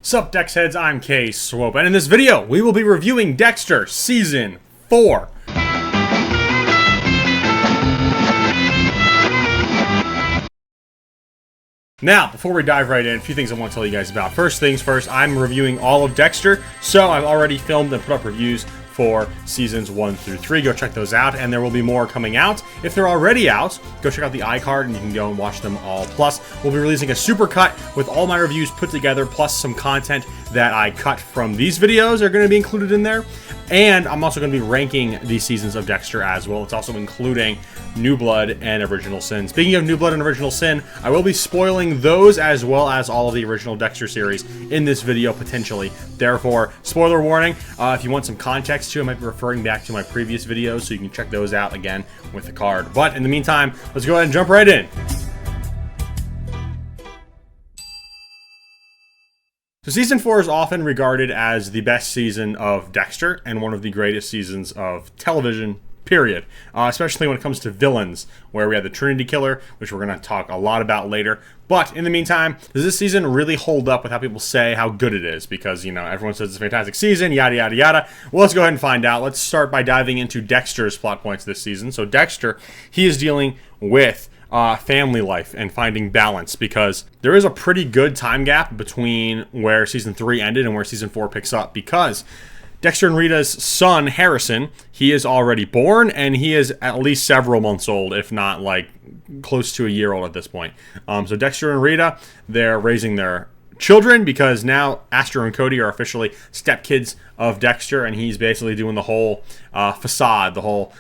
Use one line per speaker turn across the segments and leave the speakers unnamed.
Sup Dex Heads, I'm K Swope, and in this video we will be reviewing Dexter Season 4. Now, before we dive right in, a few things I want to tell you guys about. First things first, I'm reviewing all of Dexter, so I've already filmed and put up reviews for seasons 1 through 3. Go check those out, and there will be more coming out. If they're already out, go check out the iCard and you can go and watch them all. Plus, we'll be releasing a supercut with all my reviews put together, plus some content that I cut from these videos are going to be included in there. And I'm also going to be ranking these seasons of Dexter as well. It's also including New Blood and Original Sin. Speaking of New Blood and Original Sin, I will be spoiling those as well as all of the original Dexter series in this video potentially. Therefore, spoiler warning, if you want some context to it, I might be referring back to my previous videos, so you can check those out again with the card. But in the meantime, let's go ahead and jump right in. So Season 4 is often regarded as the best season of Dexter and one of the greatest seasons of television, period. Especially when it comes to villains, where we had the Trinity Killer, which we're going to talk a lot about later. But in the meantime, does this season really hold up with how people say how good it is? Because, you know, everyone says it's a fantastic season, yada, yada, yada. Well, let's go ahead and find out. Let's start by diving into Dexter's plot points this season. So Dexter, he is dealing with family life and finding balance, because there is a pretty good time gap between where season 3 ended and where season 4 picks up, because Dexter and Rita's son, Harrison, he is already born, and he is at least several months old, if not like close to a year old at this point. So Dexter and Rita, they're raising their children, because now Astor and Cody are officially stepkids of Dexter, and he's basically doing the whole facade, the whole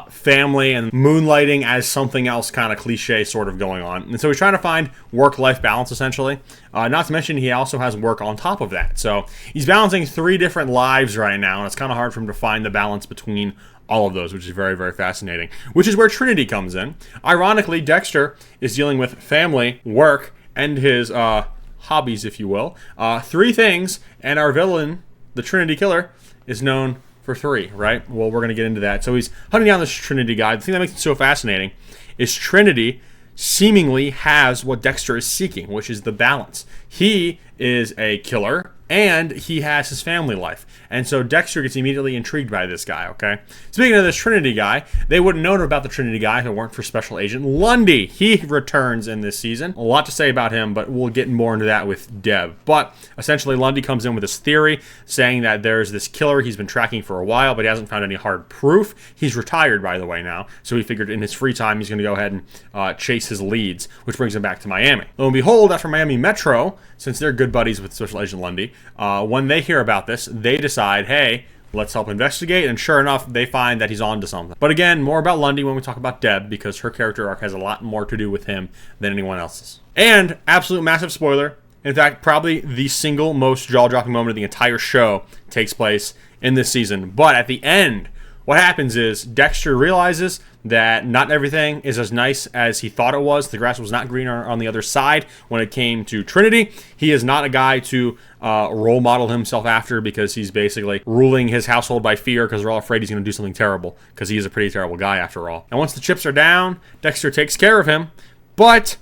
family and moonlighting as something else kind of cliche sort of going on. And so he's trying to find work-life balance, essentially. Not to mention he also has work on top of that. So he's balancing 3 different lives right now, and it's kind of hard for him to find the balance between all of those, which is very, very fascinating. Which is where Trinity comes in. Ironically, Dexter is dealing with family, work, and his hobbies, if you will. 3 things, and our villain, the Trinity Killer, is known for 3, right? Well, we're going to get into that. So he's hunting down this Trinity guy. The thing that makes it so fascinating is Trinity seemingly has what Dexter is seeking, which is the balance. He is a killer, and he has his family life. And so Dexter gets immediately intrigued by this guy, okay? Speaking of this Trinity guy, they wouldn't know about the Trinity guy if it weren't for Special Agent Lundy. He returns in this season. A lot to say about him, but we'll get more into that with Deb. But essentially, Lundy comes in with this theory saying that there's this killer he's been tracking for a while, but he hasn't found any hard proof. He's retired, by the way, now. So he figured in his free time, he's going to go ahead and chase his leads, which brings him back to Miami. Lo and behold, after Miami Metro, since they're good buddies with Special Agent Lundy, when they hear about this, they decide, hey, let's help investigate, and sure enough, they find that he's on to something. But again, more about Lundy when we talk about Deb, because her character arc has a lot more to do with him than anyone else's. And, absolute massive spoiler, in fact, probably the single most jaw-dropping moment of the entire show takes place in this season. But at the end, what happens is Dexter realizes that not everything is as nice as he thought it was. The grass was not greener on the other side when it came to Trinity. He is not a guy to role model himself after, because he's basically ruling his household by fear, because they're all afraid he's going to do something terrible, because he is a pretty terrible guy after all. And once the chips are down, Dexter takes care of him. But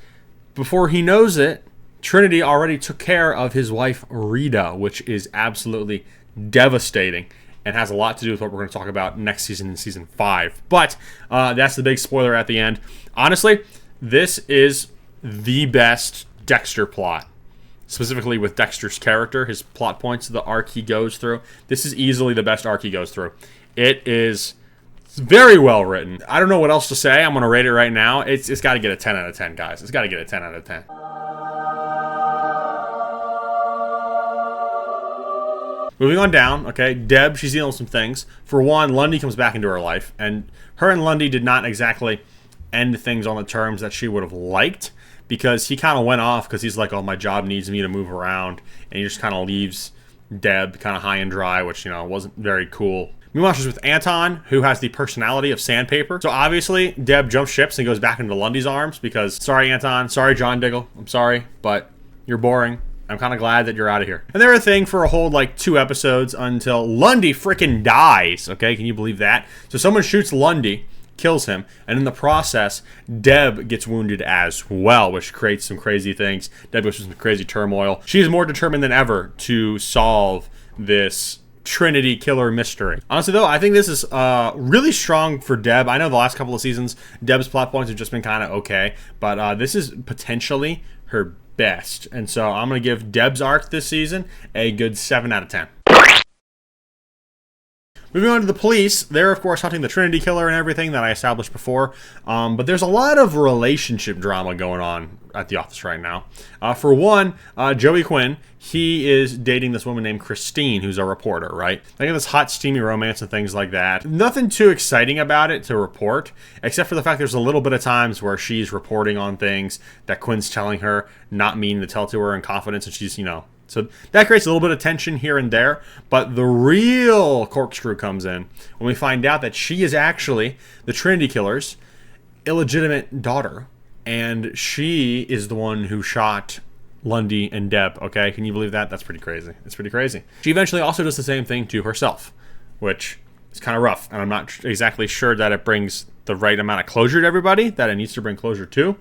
before he knows it, Trinity already took care of his wife Rita, which is absolutely devastating, and has a lot to do with what we're going to talk about next season in season 5. But that's the big spoiler at the end. Honestly, this is the best Dexter plot, specifically with Dexter's character, his plot points, the arc he goes through. This is easily the best arc he goes through. It's very well written. I don't know what else to say. I'm going to rate it right now. It's got to get a 10 out of 10, guys. It's got to get a 10 out of 10. Moving on down, okay, Deb, she's dealing with some things. For one, Lundy comes back into her life, and her and Lundy did not exactly end things on the terms that she would have liked, because he kind of went off because he's like, oh, my job needs me to move around, and he just kind of leaves Deb kind of high and dry, which, you know, wasn't very cool. Meanwhile, she's with Anton, who has the personality of sandpaper. So obviously, Deb jumps ships and goes back into Lundy's arms because, sorry, Anton, sorry, John Diggle, I'm sorry, but you're boring. I'm kind of glad that you're out of here. And they're a thing for a whole, 2 episodes until Lundy freaking dies, okay? Can you believe that? So someone shoots Lundy, kills him, and in the process, Deb gets wounded as well, which creates some crazy things. Deb goes through some crazy turmoil. She is more determined than ever to solve this Trinity killer mystery. Honestly, though, I think this is really strong for Deb. I know the last couple of seasons, Deb's plot points have just been kind of okay, but this is potentially her best. And so I'm going to give Deb's arc this season a good 7 out of 10. Moving on to the police, they're of course hunting the Trinity killer and everything that I established before, but there's a lot of relationship drama going on at the office right now. For one, Joey Quinn, he is dating this woman named Christine, who's a reporter, right? They have this hot, steamy romance and things like that. Nothing too exciting about it to report, except for the fact there's a little bit of times where she's reporting on things that Quinn's telling her, not meaning to tell to her in confidence, and she's, so that creates a little bit of tension here and there, but the real corkscrew comes in when we find out that she is actually the Trinity killer's illegitimate daughter, and she is the one who shot Lundy and Deb, okay? Can you believe that? That's pretty crazy. It's pretty crazy. She eventually also does the same thing to herself, which is kind of rough, and I'm not exactly sure that it brings the right amount of closure to everybody that it needs to bring closure to,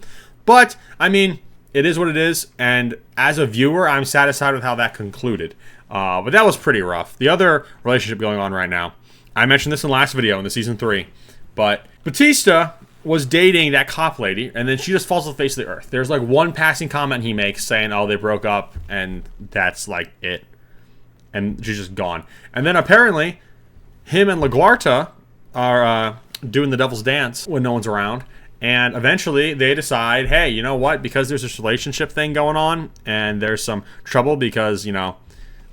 but, I mean, it is what it is, and as a viewer, I'm satisfied with how that concluded. But that was pretty rough. The other relationship going on right now, I mentioned this in the last video in the season 3, but Batista was dating that cop lady, and then she just falls off the face of the earth. There's like one passing comment he makes saying, oh, they broke up, and that's like it. And she's just gone. And then apparently, him and LaGuardia are doing the devil's dance when no one's around. And eventually they decide, hey, you know what? Because there's this relationship thing going on and there's some trouble because,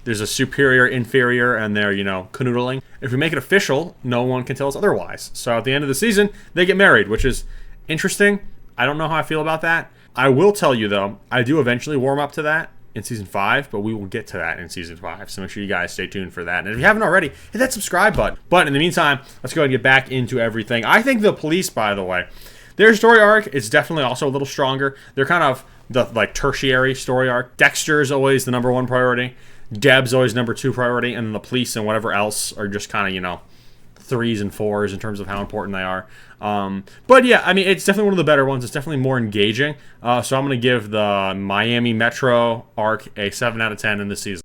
there's a superior, inferior, and they're, canoodling. If we make it official, no one can tell us otherwise. So at the end of the season, they get married, which is interesting. I don't know how I feel about that. I will tell you, though, I do eventually warm up to that in season 5, but we will get to that in season 5. So make sure you guys stay tuned for that. And if you haven't already, hit that subscribe button. But in the meantime, let's go ahead and get back into everything. I think the police, by the way, their story arc is definitely also a little stronger. They're kind of the tertiary story arc. Dexter is always the number 1 priority. Deb's always number 2 priority. And then the police and whatever else are just kind of, 3s and 4s in terms of how important they are. But yeah, I mean, it's definitely one of the better ones. It's definitely more engaging. So I'm going to give the Miami Metro arc a 7 out of 10 in this season.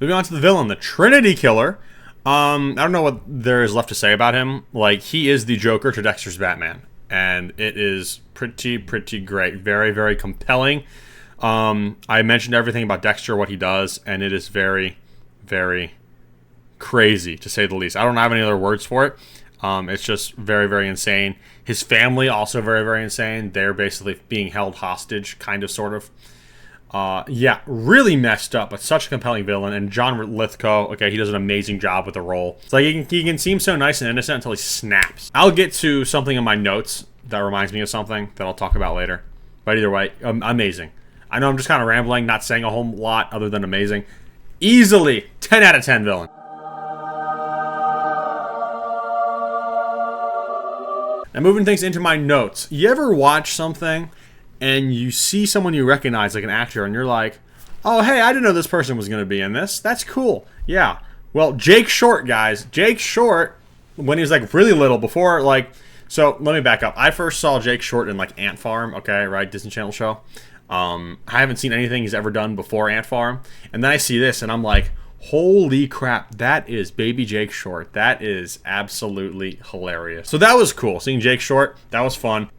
Moving on to the villain, the Trinity Killer. I don't know what there is left to say about him. Like, he is the Joker to Dexter's Batman. And it is pretty great. Very, very compelling. I mentioned everything about Dexter, what he does, and it is very, very crazy, to say the least. I don't have any other words for it. It's just very, very insane. His family, also very, very insane. They're basically being held hostage, kind of, sort of. Yeah, really messed up, but such a compelling villain. And John Lithgow, okay, he does an amazing job with the role. It's like he can seem so nice and innocent until he snaps. I'll get to something in my notes that reminds me of something that I'll talk about later. But either way, amazing. I know I'm just kind of rambling, not saying a whole lot other than amazing. Easily 10 out of 10 villain. Now moving things into my notes. You ever watch something and you see someone you recognize, like an actor, and you're like, oh, hey, I didn't know this person was going to be in this. That's cool. Yeah. Well, Jake Short, guys. Jake Short, when he was, like, really little, before, like... So, let me back up. I first saw Jake Short in, like, Ant Farm, okay, right? Disney Channel show. I haven't seen anything he's ever done before Ant Farm. And then I see this, and I'm like, holy crap, that is baby Jake Short. That is absolutely hilarious. So that was cool. Seeing Jake Short, that was fun.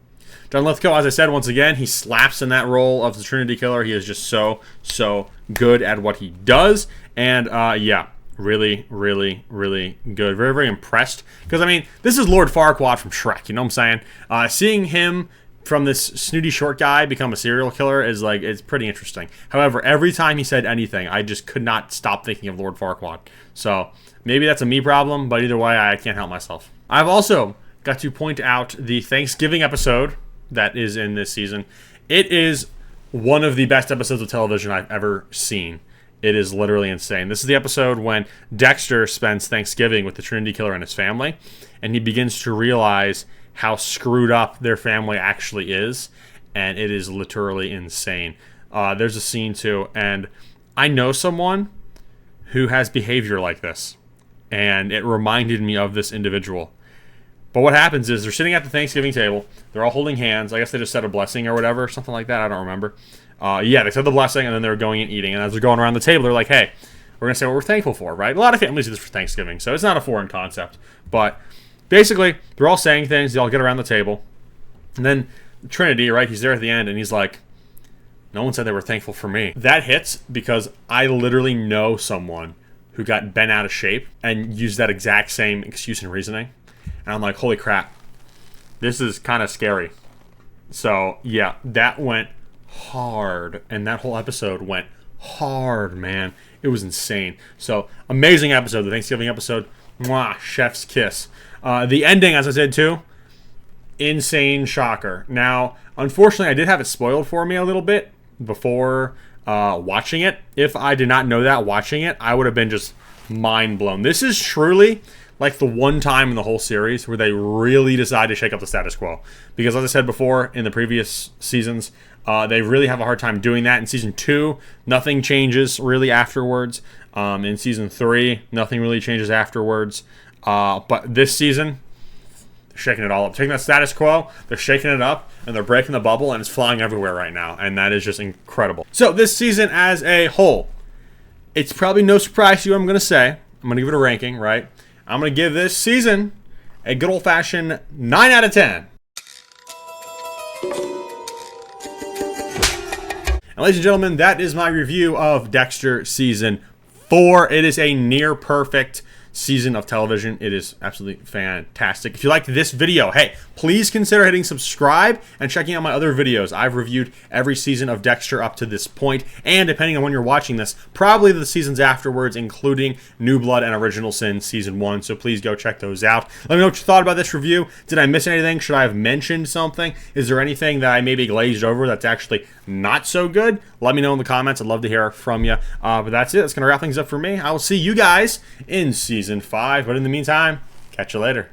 John Lithgow, as I said, once again, he slaps in that role of the Trinity Killer. He is just so good at what he does. And, yeah, really good. Very, very impressed. Because, I mean, this is Lord Farquaad from Shrek, you know what I'm saying? Seeing him from this snooty short guy become a serial killer is, like, it's pretty interesting. However, every time he said anything, I just could not stop thinking of Lord Farquaad. So, maybe that's a me problem, but either way, I can't help myself. I've also got to point out the Thanksgiving episode that is in this season. It is one of the best episodes of television I've ever seen. It is literally insane. This is the episode when Dexter spends Thanksgiving with the Trinity Killer and his family, and he begins to realize how screwed up their family actually is, and it is literally insane. There's a scene too, and I know someone who has behavior like this, and it reminded me of this individual. But what happens is they're sitting at the Thanksgiving table. They're all holding hands. I guess they just said a blessing or whatever, something like that. I don't remember. Yeah, they said the blessing, and then they were going and eating. And as they're going around the table, they're like, hey, we're going to say what we're thankful for, right? A lot of families do this for Thanksgiving, so it's not a foreign concept. But basically, they're all saying things. They all get around the table. And then Trinity, right, he's there at the end, and he's like, no one said they were thankful for me. That hits because I literally know someone who got bent out of shape and used that exact same excuse and reasoning. And I'm like, holy crap, this is kind of scary. So, yeah, that went hard. And that whole episode went hard, man. It was insane. So, amazing episode, the Thanksgiving episode. Mwah, chef's kiss. The ending, as I said too, insane shocker. Now, unfortunately, I did have it spoiled for me a little bit before watching it. If I did not know that watching it, I would have been just mind blown. This is truly like the one time in the whole series where they really decide to shake up the status quo. Because as I said before in the previous seasons, they really have a hard time doing that. In season 2, nothing changes really afterwards. In season 3, nothing really changes afterwards. But this season, they're shaking it all up. Taking that status quo, they're shaking it up, and they're breaking the bubble, and it's flying everywhere right now. And that is just incredible. So this season as a whole, it's probably no surprise to you what I'm going to say. I'm going to give it a ranking, right? I'm going to give this season a good old-fashioned 9 out of 10. And ladies and gentlemen, that is my review of Dexter Season 4. It is a near-perfect season of television. It is absolutely fantastic. If you liked this video, hey, please consider hitting subscribe and checking out my other videos. I've reviewed every season of Dexter up to this point, and depending on when you're watching this, probably the seasons afterwards, including New Blood and Original Sin Season 1, so please go check those out. Let me know what you thought about this review. Did I miss anything? Should I have mentioned something? Is there anything that I maybe glazed over that's actually not so good? Let me know in the comments. I'd love to hear from you. But that's it. That's going to wrap things up for me. I will see you guys in Season 5. But in the meantime, catch you later.